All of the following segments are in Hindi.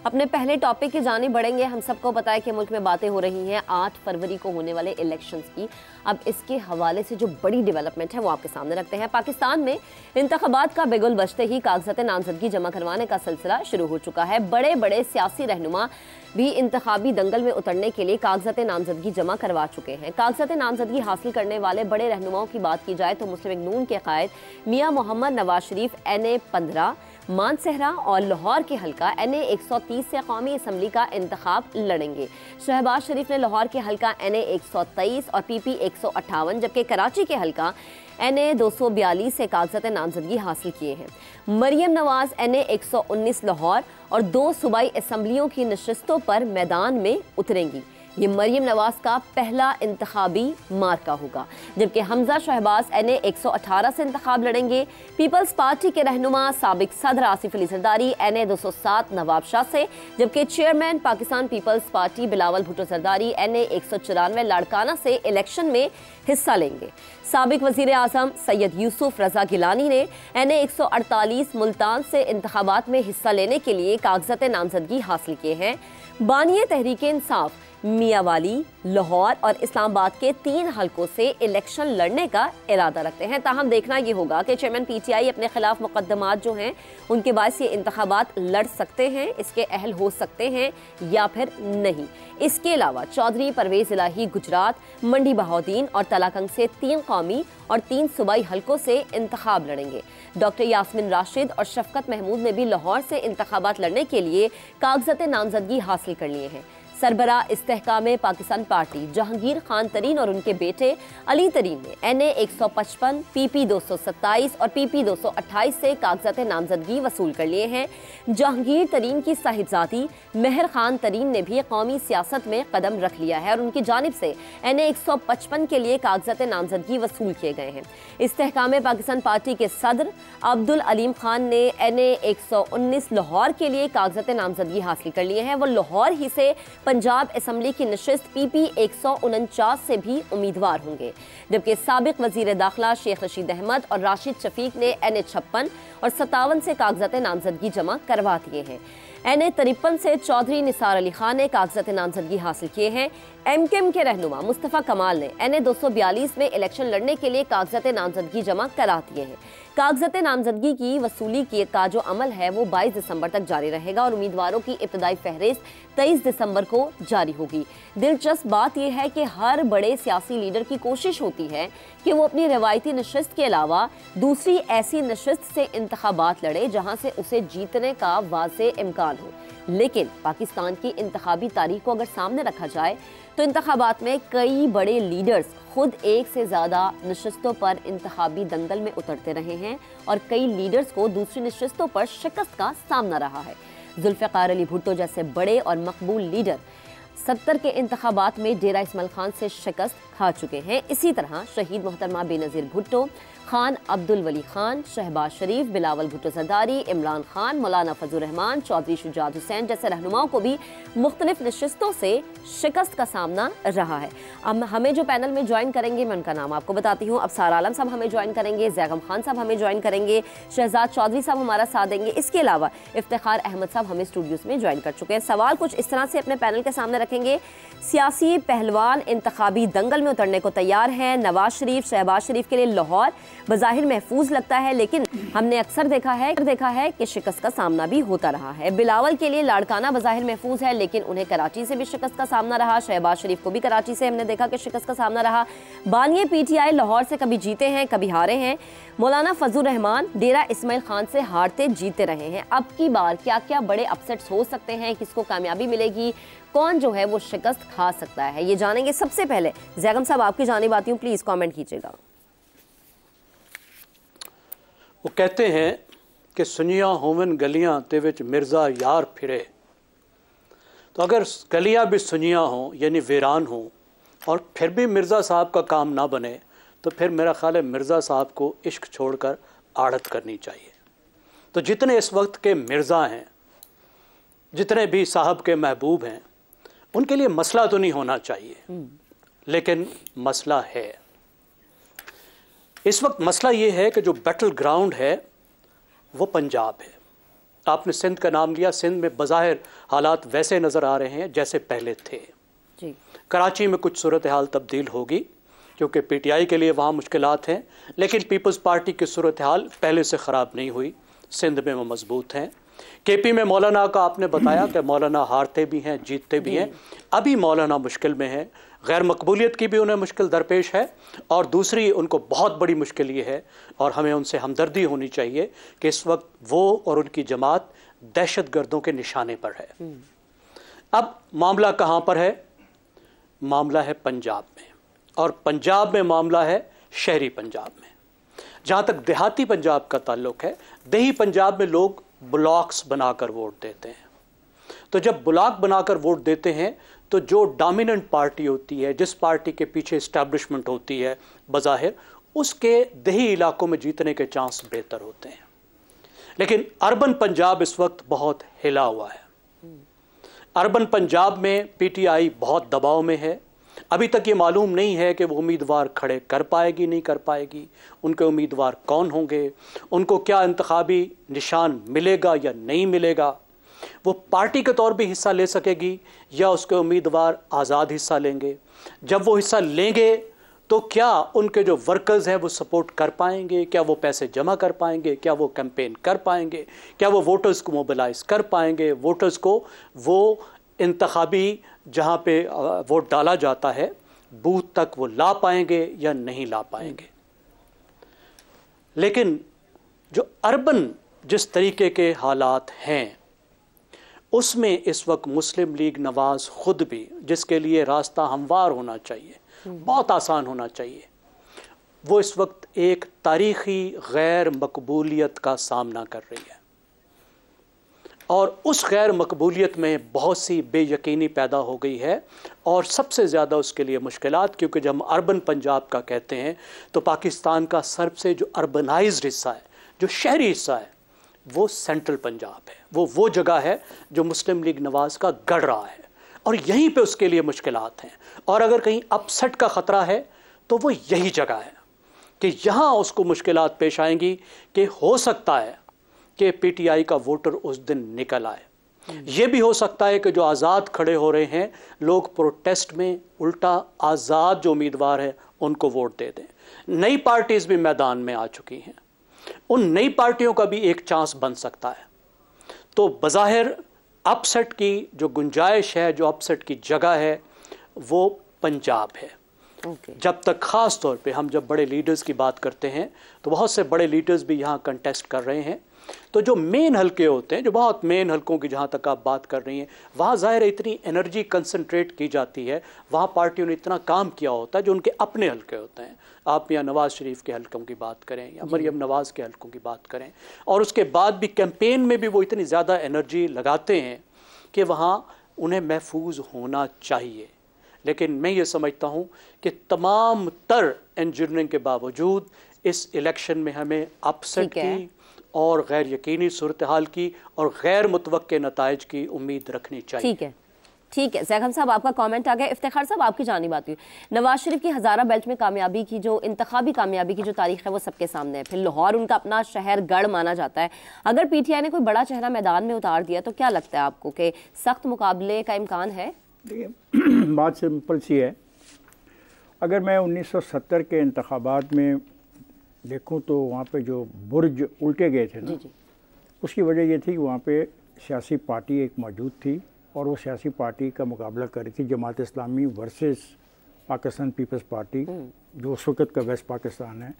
अपने पहले टॉपिक की जानिब बढ़ेंगे। हम सबको पता है कि मुल्क में बातें हो रही हैं 8 फरवरी को होने वाले इलेक्शंस की। अब इसके हवाले से जो बड़ी डेवलपमेंट है वो आपके सामने रखते हैं। पाकिस्तान में इंतखाबात का बिगुल बजते ही कागजात नामजदगी जमा करवाने का सिलसिला शुरू हो चुका है। बड़े बड़े सियासी रहनुमा भी इंतखाबी दंगल में उतरने के लिए कागजात नामजदगी जमा करवा चुके हैं। कागजात नामजदगी हासिल करने वाले बड़े रहनुमाओं की बात की जाए तो मुस्लिम लीग नून के कायद मियां मोहम्मद नवाज शरीफ NA 15, मानसहरा और लाहौर के हल्का NA 130 से कौमी असम्बली का इंतखाब लड़ेंगे। शहबाज शरीफ ने लाहौर के हल्का NA 123 और PP 158, जबकि कराची के हल्का NA 242 से कागजात नामजदगी हासिल किए हैं। मरियम नवाज NA 119 लाहौर और 2 सूबाई असम्बलियों की नशिस्तों पर मैदान में उतरेंगी। ये मरियम नवाज का पहला इंतखाबी मार्का होगा, जबकि हमजा शहबाज NA 118 से इंतखाब लड़ेंगे। पीपल्स पार्टी के रहनुमा साबिक सदर आसिफ अली जरदारी NA 207 नवाब शाह से, जबकि chairman Pakistan Peoples Party Bilawal Bhutto Zardari NA 194 Larkana से इलेक्शन में हिस्सा लेंगे। साबिक वजीर आजम सैयद यूसुफ रजा गिलानी ने NA 148 मुल्तान से इंतखाबात में हिस्सा लेने के लिए कागजात नामजदगी हासिल किए हैं। बानिए तहरीक इंसाफ मियावाली, लाहौर और इस्लामाबाद के 3 हलकों से इलेक्शन लड़ने का इरादा रखते हैं। ताहम देखना ये होगा कि चेयरमैन PTI अपने खिलाफ मुकदमात जो हैं उनके बायस ये इंतखाबात लड़ सकते हैं, इसके अहल हो सकते हैं या फिर नहीं। इसके अलावा चौधरी परवेज इलाही गुजरात, मंडी बहाउद्दीन और तलाकंग से 3 कौमी और 3 सूबाई हलकों से इंतखाब लड़ेंगे। डॉक्टर यास्मीन राशिद और शफकत महमूद ने भी लाहौर से इंतखाबात लड़ने के लिए कागजात नामजदगी हासिल कर लिए हैं। सरबरा इस्तेहकाम पाकिस्तान पार्टी जहांगीर खान तरीन और उनके बेटे अली तरीन ने NA 155, PP 227 और PP 228 से कागजात नामजदगी वसूल कर लिए हैं। जहांगीर तरीन की साहिबजादी मेहर खान तरीन ने भी कौमी सियासत में कदम रख लिया है और उनकी जानिब से NA 155 के लिए कागजात नामजदगी वसूल किए गए हैं। इस्तेहकाम पाकिस्तान पार्टी के सदर अब्दुल अलीम खान ने NA 119 लाहौर के लिए कागजात नामजदगी हासिल कर लिए हैं। वो लाहौर ही से पंजाब असम्बली की नशिस्त PP 149 से भी उम्मीदवार होंगे, जबकि साबिक वजीर दाखिला शेख रशीद अहमद और राशिद शफीक ने NA 56 और 57 से कागजात नामजदगी जमा करवा दिए हैं। NA 53 से चौधरी निसार अली खान ने कागजात नामजदगी हासिल किए हैं। MKM के रहनुमा मुस्तफ़ा कमाल ने NA 242 में इलेक्शन लड़ने के लिए कागजात नामजदगी जमा करा दिए हैं। कागजात नामजदगी की वसूली का जो अमल है वो 22 दिसंबर तक जारी रहेगा और उम्मीदवारों की इब्तदाई फहरिस्त 23 दिसंबर को जारी होगी। दिलचस्प बात यह है कि हर बड़े सियासी लीडर की कोशिश होती है कि वो अपनी रवायती नशिस्त के अलावा दूसरी ऐसी नशिस्त से इंतखाबात लड़े जहां से उसे जीतने का वाज़े इम्कान हो। लेकिन पाकिस्तान की इंतखाबी तारीख को अगर सामने रखा जाए तो इंतखाबात में कई बड़े लीडर्स खुद एक से ज़्यादा नशिस्तों पर इंतखाबी दंगल में उतरते रहे हैं और कई लीडर्स को दूसरी नशिस्तों पर शिकस्त का सामना रहा है। जुल्फ़िकार अली भुट्टो जैसे बड़े और मकबूल लीडर 70 के इंतखाबात में डेरा इस्माइल खान से शिकस्त खा चुके हैं। इसी तरह शहीद मोहतरमा बेनज़ीर भुट्टो, खान अब्दुल वली खान, शहबाज शरीफ, बिलावल भुट्टो जरदारी, इमरान खान, मौलाना फजल रहमान, चौधरी शुजात हुसैन जैसे रहनुमाओं को भी मुख्तलिफ नशिस्तों से शिकस्त का सामना रहा है। अब हमें जो पैनल में ज्वाइन करेंगे मैं उनका नाम आपको बताती हूँ। अबसार आलम साहब हमें ज्वाइन करेंगे, जैगम खान साहब हमें ज्वाइन करेंगे, शहजाद चौधरी साहब हमारा साथ देंगे। इसके अलावा इफ्तिखार अहमद साहब हमें स्टूडियोज़ में ज्वाइन कर चुके हैं। सवाल कुछ इस तरह से अपने पैनल के सामने रखेंगे। सियासी पहलवान इंतखाबी दंगल में उतरने को तैयार हैं। नवाज शरीफ, शहबाज शरीफ के लिए लाहौर बज़ाहिर महफूज लगता है, लेकिन हमने अक्सर देखा है कि शिकस्त का सामना भी होता रहा है। बिलावल के लिए लाड़काना बज़ाहिर महफूज है, लेकिन उन्हें कराची से भी शिकस्त का सामना रहा। शहबाज शरीफ को भी कराची से हमने देखा कि शिकस्त का सामना रहा। बानिए PTI लाहौर से कभी जीते हैं कभी हारे हैं। मौलाना फजल रहमान डेरा इस्माइल खान से हारते जीते रहे हैं। अब की बार क्या क्या बड़े अपसेट्स हो सकते हैं, किसको कामयाबी मिलेगी, कौन जो है वो शिकस्त खा सकता है, ये जानेंगे। सबसे पहले जैगम साहब आपकी जानिब आती हूँ, प्लीज कमेंट कीजिएगा। वो कहते हैं कि सुनिया होवन गलियां ते विच मिर्ज़ा यार फिरे, तो अगर गलियां भी सुनिया हों यानी वीरान हों और फिर भी मिर्ज़ा साहब का काम ना बने तो फिर मेरा ख्याल है मिर्ज़ा साहब को इश्क छोड़कर आड़त करनी चाहिए। तो जितने इस वक्त के मिर्ज़ा हैं, जितने भी साहब के महबूब हैं, उनके लिए मसला तो नहीं होना चाहिए, लेकिन मसला है। इस वक्त मसला ये है कि जो बैटल ग्राउंड है वो पंजाब है आपने सिंध का नाम लिया, सिंध में बज़ाहिर हालात वैसे नज़र आ रहे हैं जैसे पहले थे जी। कराची में कुछ सूरत हाल तब्दील होगी क्योंकि पीटीआई के लिए वहाँ मुश्किलात हैं, लेकिन पीपल्स पार्टी की सूरत हाल पहले से ख़राब नहीं हुई, सिंध में वो मजबूत हैं। केपी में मौलाना का आपने बताया कि मौलाना हारते भी हैं जीतते भी हैं, अभी मौलाना मुश्किल में है, गैर मकबूलियत की भी उन्हें मुश्किल दरपेश है, और दूसरी उनको बहुत बड़ी मुश्किल ये है और हमें उनसे हमदर्दी होनी चाहिए कि इस वक्त वो और उनकी जमात दहशत गर्दों के निशाने पर है। अब मामला कहाँ पर है? मामला है पंजाब में, और पंजाब में मामला है शहरी पंजाब में। जहाँ तक देहाती पंजाब का ताल्लुक है, देही पंजाब में लोग ब्लॉक्स बनाकर वोट देते हैं। तो जब ब्लॉक बनाकर वोट देते हैं तो जो डोमिनेंट पार्टी होती है, जिस पार्टी के पीछे इस्टेब्लिशमेंट होती है बज़ाहिर, उसके देही इलाकों में जीतने के चांस बेहतर होते हैं। लेकिन अर्बन पंजाब इस वक्त बहुत हिला हुआ है। अर्बन पंजाब में पीटीआई बहुत दबाव में है। अभी तक ये मालूम नहीं है कि वो उम्मीदवार खड़े कर पाएगी नहीं कर पाएगी, उनके उम्मीदवार कौन होंगे, उनको क्या इंतखाबी निशान मिलेगा या नहीं मिलेगा, वो पार्टी के तौर पे हिस्सा ले सकेगी या उसके उम्मीदवार आज़ाद हिस्सा लेंगे। जब वो हिस्सा लेंगे तो क्या उनके जो वर्कर्स हैं वो सपोर्ट कर पाएंगे, क्या वो पैसे जमा कर पाएंगे, क्या वो कैंपेन कर पाएंगे, क्या वो वोटर्स को मोबिलाइज कर पाएंगे, वोटर्स को वो इंतखाबी जहाँ पे वोट डाला जाता है बूथ तक वो ला पाएंगे या नहीं ला पाएंगे। लेकिन जो अर्बन जिस तरीके के हालात हैं उसमें इस वक्त मुस्लिम लीग नवाज खुद भी, जिसके लिए रास्ता हमवार होना चाहिए, बहुत आसान होना चाहिए, वो इस वक्त एक तारीखी गैर मकबूलियत का सामना कर रही है। और उस गैर मकबूलियत में बहुत सी बेयकीनी पैदा हो गई है, और सबसे ज़्यादा उसके लिए मुश्किलात, क्योंकि जब हम अर्बन पंजाब का कहते हैं तो पाकिस्तान का सबसे जो अर्बनाइज्ड हिस्सा है, जो शहरी हिस्सा है, वो सेंट्रल पंजाब है। वो जगह है जो मुस्लिम लीग नवाज का गढ़ रहा है, और यहीं पे उसके लिए मुश्किलात हैं। और अगर कहीं अपसेट का ख़तरा है तो वो यही जगह है कि यहाँ उसको मुश्किलात पेश आएंगी कि हो सकता है कि पीटीआई का वोटर उस दिन निकल आए। ये भी हो सकता है कि जो आज़ाद खड़े हो रहे हैं लोग प्रोटेस्ट में उल्टा आज़ाद जो उम्मीदवार हैं उनको वोट दे दें। नई पार्टीज़ भी मैदान में आ चुकी हैं, उन नई पार्टियों का भी एक चांस बन सकता है। तो बज़ाहिर अपसेट की जो गुंजाइश है, जो अपसेट की जगह है, वो पंजाब है। जब तक ख़ास तौर पे हम जब बड़े लीडर्स की बात करते हैं तो बहुत से बड़े लीडर्स भी यहाँ कंटेस्ट कर रहे हैं, तो जो मेन हलके होते हैं, जो बहुत मेन हलकों की जहाँ तक आप बात कर रही हैं, वहाँ ज़ाहिर है इतनी एनर्जी कंसंट्रेट की जाती है, वहाँ पार्टियों ने इतना काम किया होता है जो उनके अपने हलके होते हैं। आप या नवाज़ शरीफ के हलकों की बात करें या मरियम नवाज़ के हलकों की बात करें, और उसके बाद भी कैंपेन में भी वो इतनी ज़्यादा एनर्जी लगाते हैं कि वहाँ उन्हें महफूज होना चाहिए। लेकिन मैं ये समझता हूँ कि तमाम तर इंजीनियरिंग के बावजूद इस इलेक्शन में हमें अपसेट की और गैर यकीनी सूरत हाल की और गैर मुतवक्के नताइज की उम्मीद रखनी चाहिए। ठीक है ज़ैगम साहब, आपका कमेंट आ गया। इफ्तिखार साहब, आपकी जानिब आती हूँ। नवाज शरीफ की हज़ारा बेल्ट में कामयाबी की जो इंतखाबी कामयाबी की जो तारीख है वो सबके सामने है। फिर लाहौर उनका अपना शहर गढ़ माना जाता है। अगर पीटीआई ने कोई बड़ा चेहरा मैदान में उतार दिया तो क्या लगता है आपको कि सख्त मुकाबले का इम्कान है? देखिए, बात सिंपल सी है। अगर मैं 1970 के इंतखाबात में देखूं तो वहाँ पे जो बुर्ज उल्टे गए थे ना, उसकी वजह ये थी कि वहाँ पे सियासी पार्टी एक मौजूद थी और वो सियासी पार्टी का मुकाबला कर रही थी Jamaat Islami versus Pakistan Peoples party, जो उस वक़्त का वेस्ट पाकिस्तान है,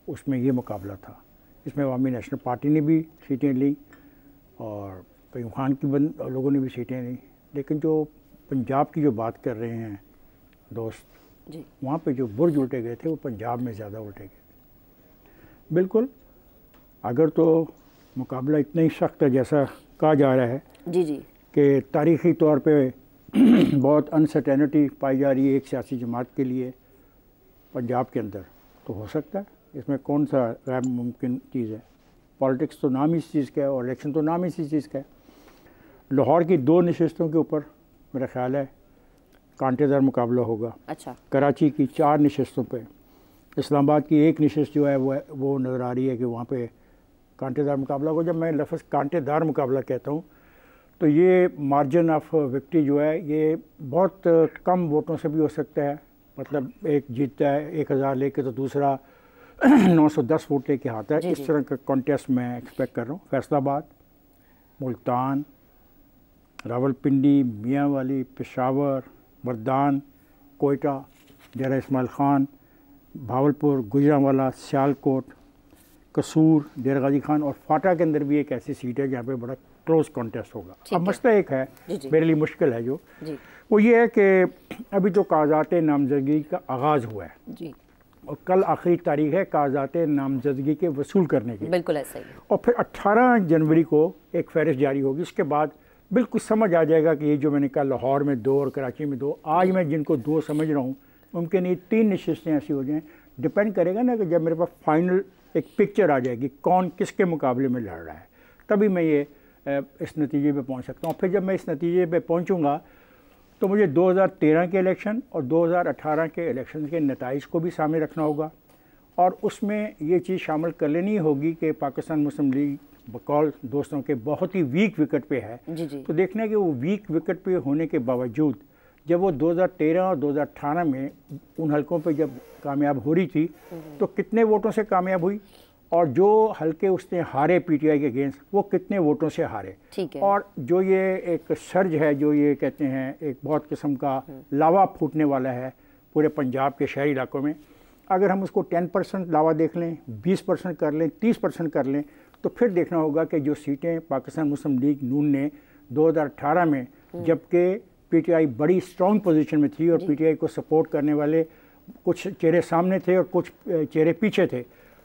उसमें ये मुकाबला था। इसमें अवामी नेशनल पार्टी ने भी सीटें ली और कयूम खान की लोगों ने भी सीटें ली। लेकिन जो पंजाब की जो बात कर रहे हैं दोस्त, वहाँ पे जो बुर्ज उल्टे गए थे वो पंजाब में ज़्यादा उल्टे गए थे। बिल्कुल, अगर तो मुकाबला इतना ही सख्त है जैसा कहा जा रहा है कि तारीख़ी तौर पे बहुत अनसर्टेनिटी पाई जा रही है एक सियासी जमात के लिए पंजाब के अंदर, तो हो सकता है। इसमें कौन सा गैर मुमकिन चीज़ है? पॉलिटिक्स तो नाम इस चीज़ का है और इलेक्शन तो नाम इसी चीज़ का है। लाहौर की 2 नशिस्तों के ऊपर मेरा ख्याल है कांटेदार मुकाबला होगा। अच्छा। कराची की 4 नशिस्तों पे, इस्लामाबाद की 1 नशिस्त जो है वो नज़र आ रही है कि वहाँ पे कांटेदार मुकाबला को। जब मैं लफ्ज़ कांटेदार मुकाबला कहता हूँ तो ये मार्जिन ऑफ विक्ट्री जो है ये बहुत कम वोटों से भी हो सकता है। मतलब एक जीतता है 1000 लेके तो दूसरा 910 वोट लेके आता है। इस तरह का कॉन्टेस्ट मैं एक्सपेक्ट कर रहा हूँ। फैसलाबाद, मुल्तान, रावलपिंडी, मियांवाली, पेशावर, मर्दान, कोयटा, डेरा इस्माइल ख़ान, भावलपुर, गुजरांवाला, सियालकोट, कसूर, डेरा गाजी खान और फाटा के अंदर भी एक ऐसी सीट है जहाँ पे बड़ा क्लोज कॉन्टेस्ट होगा। अब मसला एक है मेरे लिए मुश्किल है जो वो ये है कि अभी तो कागजात नामजदगी का आगाज़ हुआ है जी, और कल आखिरी तारीख है कागजात नामजदगी के वसूल करने की। बिल्कुल ऐसा ही। और फिर 18 जनवरी को एक फहरिस्त जारी होगी। उसके बाद बिल्कुल समझ आ जाएगा कि ये जो मैंने कहा लाहौर में 2 और कराची में 2, आज मैं जिनको 2 समझ रहा हूँ मुमकिन ये 3 नशिस्तें ऐसी हो जाएँ। डिपेंड करेगा ना कि जब मेरे पास फाइनल एक पिक्चर आ जाएगी कौन किसके मुकाबले में लड़ रहा है, तभी मैं ये इस नतीजे पे पहुंच सकता हूँ। फिर जब मैं इस नतीजे पे पहुंचूंगा तो मुझे 2013 के इलेक्शन और 2018 के इलेक्शन के नताइज को भी सामने रखना होगा, और उसमें ये चीज़ शामिल कर लेनी होगी कि पाकिस्तान मुस्लिम लीग बकौल दोस्तों के बहुत ही वीक विकेट पे है। तो देखना है कि वो वीक विकेट पे होने के बावजूद जब वो 2013 और 2018 में उन हलकों पे जब कामयाब हो रही थी तो कितने वोटों से कामयाब हुई, और जो हल्के उसने हारे पीटीआई के अगेंस्ट वो कितने वोटों से हारे। ठीक है। और जो ये एक सर्ज है, जो ये कहते हैं एक बहुत किस्म का लावा फूटने वाला है पूरे पंजाब के शहरी इलाकों में, अगर हम उसको 10% लावा देख लें, 20% कर लें, 30% कर लें, तो फिर देखना होगा कि जो सीटें पाकिस्तान मुस्लिम लीग नून ने 2018 में, जबकि पीटीआई बड़ी स्ट्रॉन्ग पोजीशन में थी और पीटीआई को सपोर्ट करने वाले कुछ चेहरे सामने थे और कुछ चेहरे पीछे थे,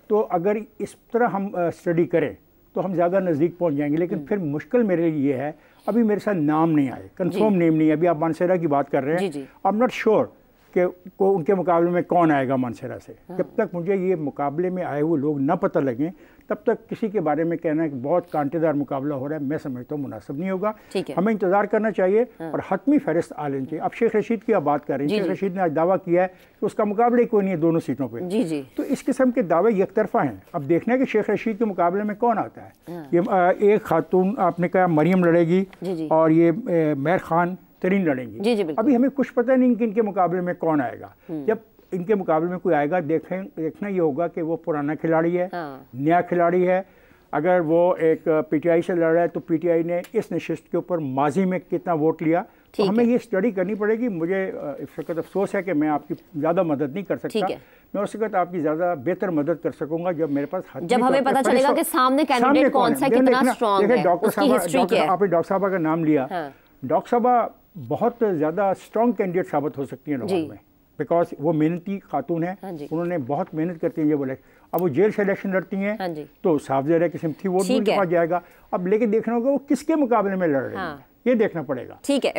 तो अगर इस तरह हम स्टडी करें तो हम ज़्यादा नज़दीक पहुंच जाएंगे। लेकिन फिर मुश्किल मेरे लिए ये है, अभी मेरे साथ नाम नहीं आए, कंफर्म नेम नहीं है। अभी आप मानसेरा की बात कर रहे हैं, आई एम नॉट श्योर कि उनके मुकाबले में कौन आएगा मानसेरा से। जब तक मुझे ये मुकाबले में आए हुए लोग ना पता लगें तब तक किसी के बारे में कहना है कि बहुत कांटेदार मुकाबला हो रहा है, मैं समझता हूँ मुनासिब नहीं होगा। हमें इंतज़ार करना चाहिए और हतमी फहरिस्त आ लेनी चाहिए। अब शेख रशीद की आप बात कर रहे हैं, शेख रशीद ने आज दावा किया है कि उसका मुकाबले कोई नहीं है दोनों सीटों पर। तो इस किस्म के दावे एक तरफा हैं। अब देखना है कि शेख रशीद के मुकाबले में कौन आता है। ये एक खातून आपने कहा मरियम लड़ेगी और ये महर खान तरीन लड़ेंगी। अभी हमें कुछ पता नहीं कि इनके मुकाबले में कौन आएगा। जब इनके मुकाबले में कोई आएगा देखना ये होगा कि वो पुराना खिलाड़ी है, नया खिलाड़ी है। अगर वो एक पीटीआई से लड़ रहा है तो पीटीआई ने इस नशिस्त के ऊपर माजी में कितना वोट लिया, तो हमें ये स्टडी करनी पड़ेगी। मुझे इस वक्त अफसोस है कि मैं आपकी ज़्यादा मदद नहीं कर सकता। मैं उस वक्त आपकी ज़्यादा बेहतर मदद कर सकूंगा जब मेरे पास जब हमें पता चलेगा कि सामने कैंडिडेट कौन सा कितना स्ट्रांग है, उसकी हिस्ट्री क्या है। आपने डॉक्टर साहबा का नाम लिया, डॉक्टर साहबा बहुत ज़्यादा स्ट्रॉन्ग कैंडिडेट साबित हो सकती है लाहौर में, बिकॉज वो मेहनती खातून है, उन्होंने बहुत मेहनत करती हैं। ये बोले अब वो जेल से इलेक्शन लड़ती हैं तो साफ ज़ाहिर है कि सिम्पथी वोट उनके पास जाएगा। अब लेके देखना होगा वो किसके मुकाबले में लड़ रहे हैं, ये देखना पड़ेगा। ठीक है।